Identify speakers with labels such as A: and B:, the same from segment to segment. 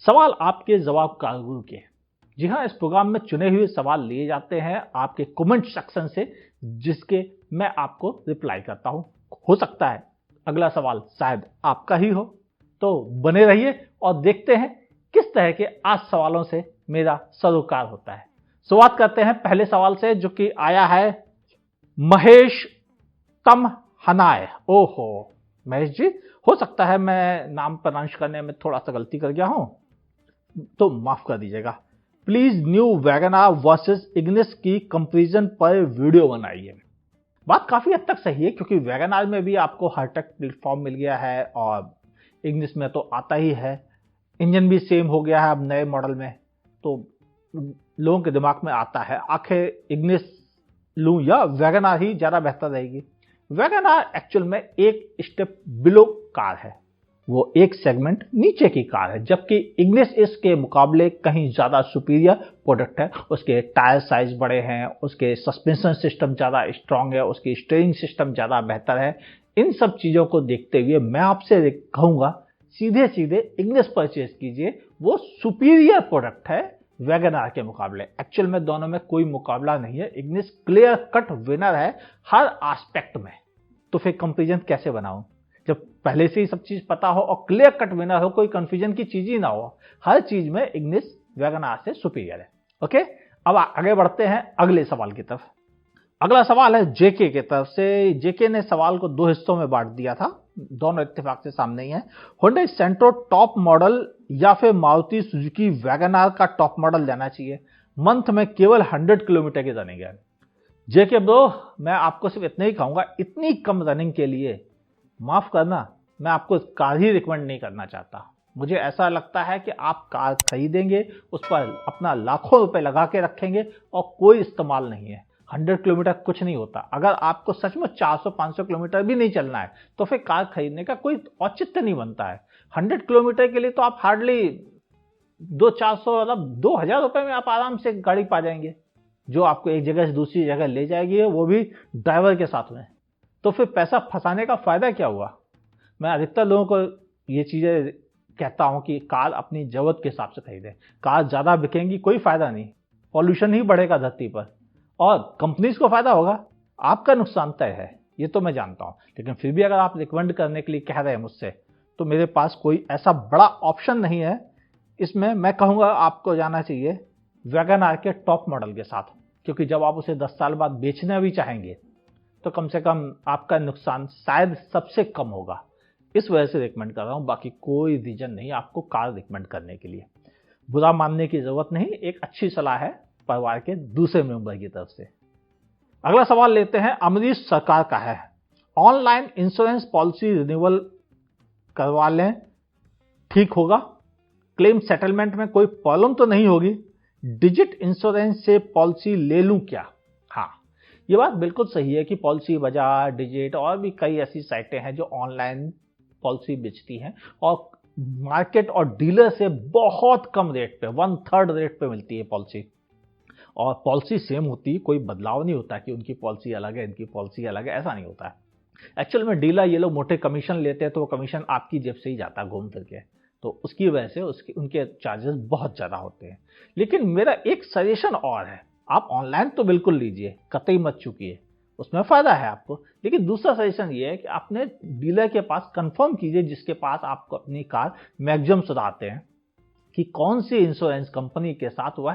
A: सवाल आपके जवाब कागुल के। जी हाँ, इस प्रोग्राम में चुने हुए सवाल लिए जाते हैं आपके कमेंट सेक्शन से, जिसके मैं आपको रिप्लाई करता हूं। हो सकता है अगला सवाल शायद आपका ही हो, तो बने रहिए और देखते हैं किस तरह के आज सवालों से मेरा सरोकार होता है। शुरुआत करते हैं पहले सवाल से, जो कि आया है महेश तम हनाय। ओहो महेश जी, हो सकता है मैं नाम प्रोनाउंस करने में थोड़ा सा गलती कर गया हूं, तो माफ कर दीजिएगा। Please new WagonR versus Ignis की कंपैरिजन पर वीडियो बनाइए। बात काफी हद तक सही है, क्योंकि वैगनआर में भी आपको हाईटेक प्लेटफॉर्म मिल गया है और इग्निस में तो आता ही है। इंजन भी सेम हो गया है अब नए मॉडल में, तो लोगों के दिमाग में आता है आखिर इग्निस लूं या वैगनआर ही ज्यादा बेहतर रहेगी। वैगनआर एक्चुअल में एक स्टेप बिलो कार है, वो एक सेगमेंट नीचे की कार है, जबकि इग्निस इसके मुकाबले कहीं ज्यादा सुपीरियर प्रोडक्ट है। उसके टायर साइज बड़े हैं, उसके सस्पेंशन सिस्टम ज्यादा स्ट्रांग है, उसकी स्टीयरिंग सिस्टम ज्यादा बेहतर है। इन सब चीजों को देखते हुए मैं आपसे कहूंगा सीधे सीधे इग्निस परचेज कीजिए, वो सुपीरियर प्रोडक्ट है वैगनआर के मुकाबले। एक्चुअल में दोनों में कोई मुकाबला नहीं है, इग्निस क्लियर कट विनर है हर एस्पेक्ट में। तो फिर कंपैरिजन कैसे बनाऊं जब पहले से ही सब चीज पता हो और क्लियर कट विनर हो, कोई कंफ्यूजन की चीज ही ना हो। हर चीज में इग्निस वैगनआर से सुपीरियर है। ओके, अब आगे बढ़ते हैं अगले सवाल की तरफ। अगला सवाल है जेके की तरफ से। जेके ने सवाल को दो हिस्सों में बांट दिया था, दोनों इत्तेफाक से सामने ही है। हुंडई सेंट्रो टॉप मॉडल या फिर मारुति सुजुकी वैगनआर का टॉप मॉडल लेना चाहिए, मंथ में केवल 100 किलोमीटर की रनिंग है। जेके ब्रो, मैं आपको सिर्फ इतना ही कहूंगा, इतनी कम रनिंग के लिए माफ करना, मैं आपको कार ही रिकमेंड नहीं करना चाहता। मुझे ऐसा लगता है कि आप कार खरीदेंगे, उस पर अपना लाखों रुपए लगा के रखेंगे और कोई इस्तेमाल नहीं है। 100 किलोमीटर कुछ नहीं होता। अगर आपको सच में 400-500 किलोमीटर भी नहीं चलना है, तो फिर कार खरीदने का कोई औचित्य नहीं बनता है। 100 किलोमीटर के लिए तो आप हार्डली 200-400 मतलब 2000 रुपए में आप आराम से गाड़ी पा जाएंगे, जो आपको एक जगह से दूसरी जगह ले जाएगी, वो भी ड्राइवर के साथ में। तो फिर पैसा फंसाने का फायदा क्या हुआ? मैं अधिकतर लोगों को ये चीजें कहता हूं कि कार अपनी जरूरत के हिसाब से खरीदें। कार ज्यादा बिकेंगी, कोई फायदा नहीं, पॉल्यूशन ही बढ़ेगा धरती पर और कंपनीज को फायदा होगा, आपका नुकसान तय है, ये तो मैं जानता हूं। लेकिन फिर भी अगर आप रिकमेंड करने के लिए कह रहे हैं मुझसे, तो मेरे पास कोई ऐसा बड़ा ऑप्शन नहीं है। इसमें मैं कहूंगा आपको जाना चाहिए वैगनआर के टॉप मॉडल के साथ, क्योंकि जब आप उसे 10 साल बाद बेचना भी चाहेंगे तो कम से कम आपका नुकसान शायद सबसे कम होगा। इस वजह से रिकमेंड कर रहा हूं, बाकी कोई रीजन नहीं आपको कार रिकमेंड करने के लिए। बुरा मानने की जरूरत नहीं, एक अच्छी सलाह है परिवार के दूसरे मेंबर की तरफ से। अगला सवाल लेते हैं, अमरीश सरकार का है। ऑनलाइन इंश्योरेंस पॉलिसी रिन्यूअल करवा लें, ठीक होगा? क्लेम सेटलमेंट में कोई प्रॉब्लम तो नहीं होगी? डिजिट इंश्योरेंस से पॉलिसी ले लूं क्या? हाँ, ये बात बिल्कुल सही है कि पॉलिसी बाजार, डिजिट और भी कई ऐसी साइटें हैं जो ऑनलाइन पॉलिसी बेचती हैं और मार्केट और डीलर से बहुत कम रेट पे, 1/3 रेट पे मिलती है पॉलिसी। और पॉलिसी सेम होती है, कोई बदलाव नहीं होता कि उनकी पॉलिसी अलग है, इनकी पॉलिसी अलग है, ऐसा नहीं होता है। एक्चुअल में डीलर ये लोग मोटे कमीशन लेते हैं, तो वो कमीशन आपकी जेब से ही जाता है घूम फिर के, तो उसकी वजह से उनके चार्जेस बहुत ज्यादा होते हैं। लेकिन मेरा एक सजेशन और है, आप ऑनलाइन तो बिल्कुल लीजिए, कतई मत चूकिए, उसमें फायदा है आपको। लेकिन दूसरा सजेशन ये है कि अपने डीलर के पास कंफर्म कीजिए, जिसके पास आपको अपनी कार मैक्सिमम सुधारते हैं, कि कौन सी इंश्योरेंस कंपनी के साथ वह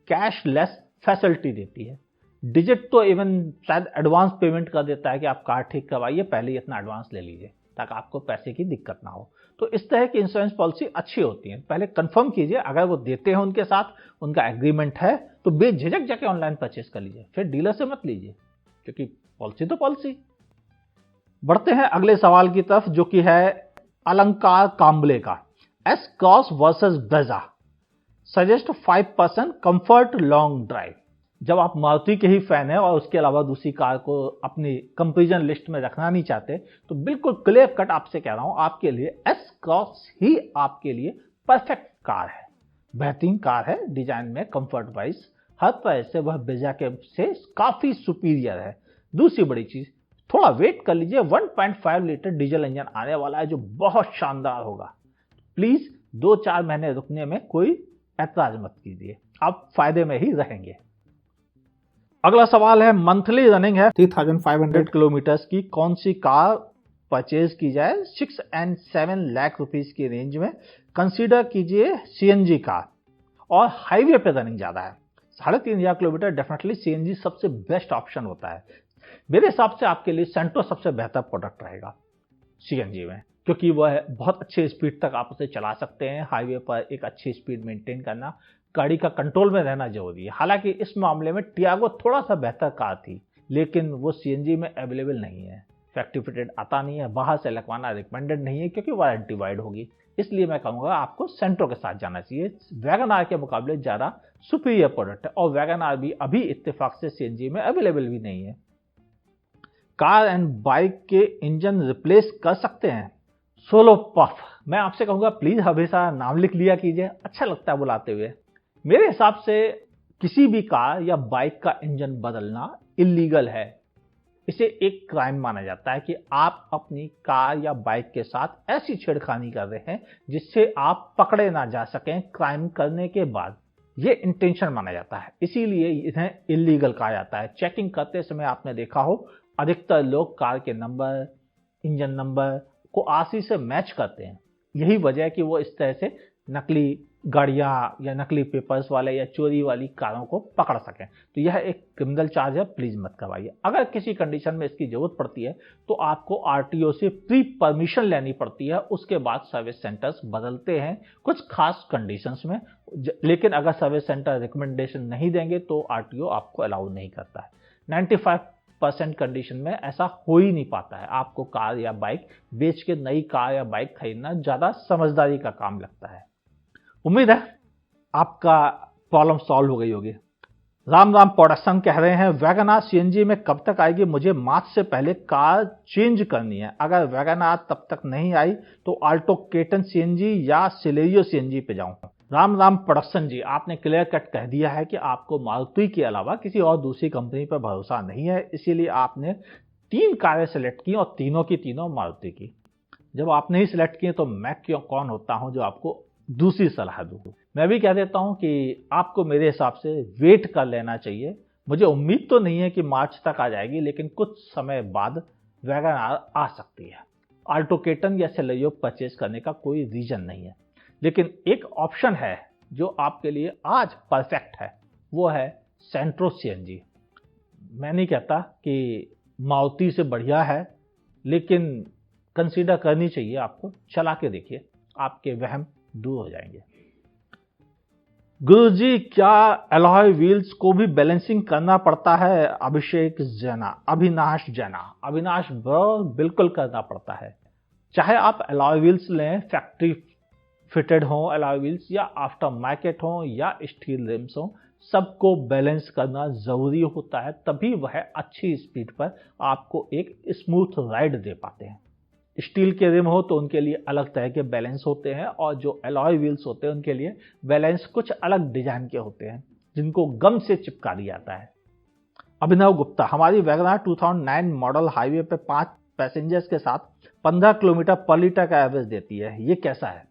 A: कैशलेस फैसिलिटी देती है। डिजिट तो इवन शायद एडवांस पेमेंट कर देता है कि आप कार ठीक करवाइए, पहले ही इतना एडवांस ले लीजिए ताकि आपको पैसे की दिक्कत ना हो। तो इस तरह की इंश्योरेंस पॉलिसी अच्छी होती है, पहले कंफर्म कीजिए। अगर वो देते हैं उनके साथ, उनका एग्रीमेंट है, तो बेझिझक जाके ऑनलाइन परचेस कर लीजिए, फिर डीलर से मत लीजिए, क्योंकि पॉलिसी तो पॉलिसी। बढ़ते हैं अगले सवाल की तरफ, जो कि है अलंकार कांबले का। S cross versus Brezza, suggest 5% comfort long drive. जब आप मारुति के ही फैन है और उसके अलावा दूसरी कार को अपनी कंपैरिजन लिस्ट में रखना नहीं चाहते, तो बिल्कुल क्लियर कट आपसे कह रहा हूं, आपके लिए एस क्रॉस ही आपके लिए परफेक्ट कार है। बेहतरीन कार है, डिजाइन में, कंफर्ट वाइज, हर तरह से वह ब्रेजा के से काफी सुपीरियर है। दूसरी बड़ी चीज, थोड़ा वेट कर लीजिए, 1.5 लीटर डीजल इंजन आने वाला है जो बहुत शानदार होगा। प्लीज 2-4 महीने रुकने में कोई ऐतराज मत कीजिए, आप फायदे में ही रहेंगे। अगला सवाल है, मंथली रनिंग है 3500 किलोमीटर्स की, कौन सी कार परचेज की जाए 6 and 7 लाख रुपीस की रेंज में? कंसीडर कीजिए सीएनजी कार, और हाईवे पे रनिंग ज्यादा है, 3500 किलोमीटर, डेफिनेटली सीएनजी सबसे बेस्ट ऑप्शन होता है। मेरे हिसाब से आपके लिए सेंट्रो सबसे बेहतर प्रोडक्ट रहेगा सीएनजी में, क्योंकि वह बहुत अच्छे स्पीड तक आप उसे चला सकते हैं। हाईवे पर एक अच्छी स्पीड मेंटेन करना, गाड़ी का कंट्रोल में रहना जरूरी है। हालांकि इस मामले में टियागो थोड़ा सा बेहतर कार थी, लेकिन वो सीएनजी में अवेलेबल नहीं है, फैक्ट्री फिटेड आता नहीं है, बाहर से लगवाना रिकमेंडेड नहीं है क्योंकि वारंटी वाइड होगी। इसलिए मैं कहूँगा आपको सेंट्रो के साथ जाना चाहिए। वैगन आर के मुकाबले ज़्यादा सुपीरियर प्रोडक्ट है, और वैगन आर भी अभी इत्तेफाक से सीएनजी में अवेलेबल भी नहीं है। कार एंड बाइक के इंजन रिप्लेस कर सकते हैं? सोलो पफ, मैं आपसे कहूँगा प्लीज़ हमेशा नाम लिख लिया कीजिए, अच्छा लगता है बुलाते हुए। मेरे हिसाब से किसी भी कार या बाइक का इंजन बदलना इलीगल है। इसे एक क्राइम माना जाता है कि आप अपनी कार या बाइक के साथ ऐसी छेड़खानी कर रहे हैं जिससे आप पकड़े ना जा सकें क्राइम करने के बाद। ये इंटेंशन माना जाता है, इसीलिए इन्हें इलीगल कहा जाता है। चेकिंग करते समय आपने देखा हो, अधिकतर लोग कार के नंबर, इंजन नंबर को आरसी से मैच करते हैं। यही वजह है कि वो इस तरह से नकली गाड़ियां या नकली पेपर्स वाले या चोरी वाली कारों को पकड़ सकें। तो यह एक क्रिमिनल चार्ज है, प्लीज मत करवाइए। अगर किसी कंडीशन में इसकी जरूरत पड़ती है तो आपको आरटीओ से प्री परमिशन लेनी पड़ती है, उसके बाद सर्विस सेंटर्स बदलते हैं कुछ खास कंडीशंस में। लेकिन अगर सर्विस सेंटर रिकमेंडेशन नहीं देंगे तो आरटीओ आपको अलाउ नहीं करता है। 95% कंडीशन में ऐसा हो ही नहीं पाता है। आपको कार या बाइक बेच के नई कार या बाइक खरीदना ज्यादा समझदारी का काम लगता है। उम्मीद है आपका प्रॉब्लम सॉल्व हो गई होगी। राम राम प्रोडक्शन कह रहे हैं, वैगन आर सीएनजी में कब तक आएगी? मुझे मार्च से पहले कार चेंज करनी है। अगर वैगन आर तब तक नहीं आई तो आल्टो केटन सीएनजी या सिलेरियो सीएनजी पे जाऊं। राम राम प्रोडक्शन जी, आपने क्लियर कट कह दिया है कि आपको मारुति के अलावा किसी और दूसरी कंपनी पर भरोसा नहीं है, इसीलिए आपने 3 कारें सेलेक्ट की और तीनों की तीनों मारुति की। जब आपने ही सिलेक्ट किए तो मैं कौन होता हूं जो आपको दूसरी सलाह दूं। मैं भी कह देता हूं कि आपको मेरे हिसाब से वेट कर लेना चाहिए। मुझे उम्मीद तो नहीं है कि मार्च तक आ जाएगी, लेकिन कुछ समय बाद वैगन आर आ सकती है। आल्टो केटन या सेलेरियो परचेज करने का कोई रीजन नहीं है, लेकिन एक ऑप्शन है जो आपके लिए आज परफेक्ट है, वो है सेंट्रो सीएनजी। मैं नहीं कहता कि मारुति से बढ़िया है, लेकिन कंसीडर करनी चाहिए आपको। चला के देखिए, आपके वहम दूर हो जाएंगे। गुरुजी, क्या एलॉय व्हील्स को भी बैलेंसिंग करना पड़ता है? अविनाश बिल्कुल करना पड़ता है। चाहे आप एलॉय व्हील्स लें, फैक्ट्री फिटेड हो एलॉय व्हील्स, या आफ्टर मार्केट हो, या स्टील रिम्स हो, सबको बैलेंस करना जरूरी होता है, तभी वह अच्छी स्पीड पर आपको एक स्मूथ राइड दे पाते हैं। स्टील के रिम हो तो उनके लिए अलग तरह के बैलेंस होते हैं, और जो एलॉय व्हील्स होते हैं उनके लिए बैलेंस कुछ अलग डिजाइन के होते हैं, जिनको गम से चिपका दिया जाता है। अभिनव गुप्ता, हमारी वैगन आर 2009 मॉडल हाईवे पे 5 पैसेंजर्स के साथ 15 किलोमीटर पर लीटर का एवरेज देती है, ये कैसा है?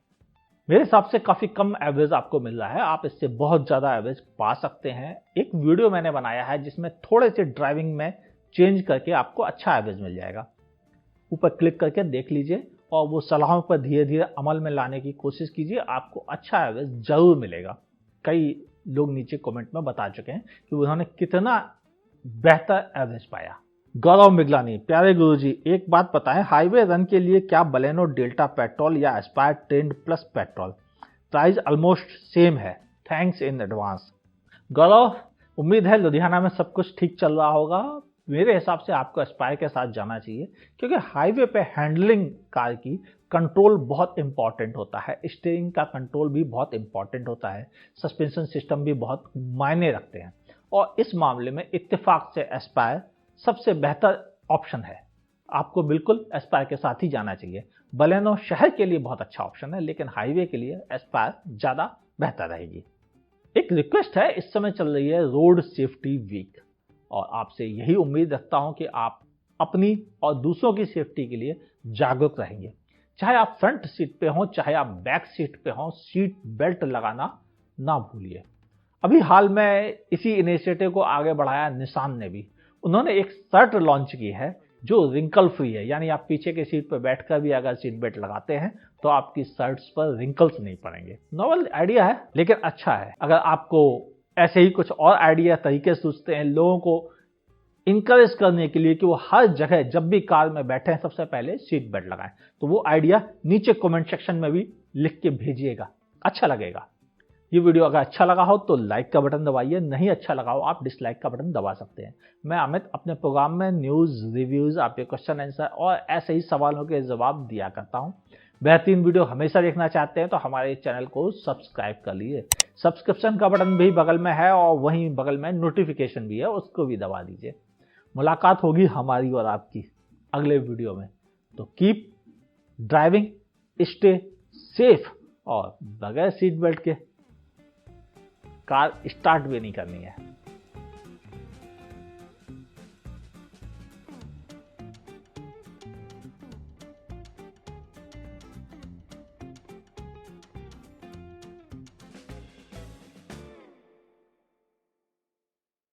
A: मेरे हिसाब से काफी कम एवरेज आपको मिल रहा है, आप इससे बहुत ज्यादा एवरेज पा सकते हैं। एक वीडियो मैंने बनाया है जिसमें थोड़े से ड्राइविंग में चेंज करके आपको अच्छा एवरेज मिल जाएगा, ऊपर क्लिक करके देख लीजिए और वो सलाहों पर धीरे धीरे अमल में लाने की कोशिश कीजिए, आपको अच्छा एवरेज जरूर मिलेगा। कई लोग नीचे कमेंट में बता चुके हैं कि उन्होंने कितना बेहतर एवरेज पाया। गौरव मिगलानी, प्यारे गुरुजी एक बात बताएं, हाईवे रन के लिए क्या बलेनो डेल्टा पेट्रोल या Aspire trend plus petrol? Price almost same है, थैंक्स इन एडवांस। गौरव, उम्मीद है लुधियाना में सब कुछ ठीक चल रहा होगा। मेरे हिसाब से आपको एस्पायर के साथ जाना चाहिए, क्योंकि हाईवे पे हैंडलिंग कार की कंट्रोल बहुत इंपॉर्टेंट होता है, स्टीयरिंग का कंट्रोल भी बहुत इंपॉर्टेंट होता है, सस्पेंशन सिस्टम भी बहुत मायने रखते हैं, और इस मामले में इत्तेफाक से एस्पायर सबसे बेहतर ऑप्शन है। आपको बिल्कुल एस्पायर के साथ ही जाना चाहिए। बलेनो शहर के लिए बहुत अच्छा ऑप्शन है, लेकिन हाईवे के लिए एस्पायर ज्यादा बेहतर रहेगी। एक रिक्वेस्ट है, इस समय चल रही है रोड सेफ्टी वीक, और आपसे यही उम्मीद रखता हूं कि आप अपनी और दूसरों की सेफ्टी के लिए जागरूक रहेंगे। चाहे आप फ्रंट सीट पे हो चाहे आप बैक सीट पे हो, सीट बेल्ट लगाना ना भूलिए। अभी हाल में इसी इनिशिएटिव को आगे बढ़ाया निसान ने भी। उन्होंने एक शर्ट लॉन्च की है जो रिंकल फ्री है, यानी आप पीछे की सीट पर बैठकर भी अगर सीट बेल्ट लगाते हैं तो आपकी शर्ट्स पर रिंकल्स नहीं पड़ेंगे। नॉवल आइडिया है लेकिन अच्छा है। अगर आपको ऐसे ही कुछ और आइडिया तरीके सोचते हैं लोगों को इंकरेज करने के लिए कि वो हर जगह जब भी कार में बैठे हैं सबसे पहले सीट बेल्ट लगाएं, तो वो आइडिया नीचे कमेंट सेक्शन में भी लिख के भेजिएगा, अच्छा लगेगा। ये वीडियो अगर अच्छा लगा हो तो लाइक का बटन दबाइए, नहीं अच्छा लगा हो आप डिसलाइक का बटन दबा सकते हैं। मैं अमित अपने प्रोग्राम में न्यूज़, रिव्यूज़, आपके क्वेश्चन आंसर और ऐसे ही सवालों के जवाब दिया करता हूं। बेहतरीन वीडियो हमेशा देखना चाहते हैं तो हमारे चैनल को सब्सक्राइब कर लीजिए। सब्सक्रिप्शन का बटन भी बगल में है और वहीं बगल में नोटिफिकेशन भी है, उसको भी दबा दीजिए। मुलाकात होगी हमारी और आपकी अगले वीडियो में। तो कीप ड्राइविंग, स्टे सेफ और बगैर सीट बेल्ट के कार स्टार्ट भी नहीं करनी है।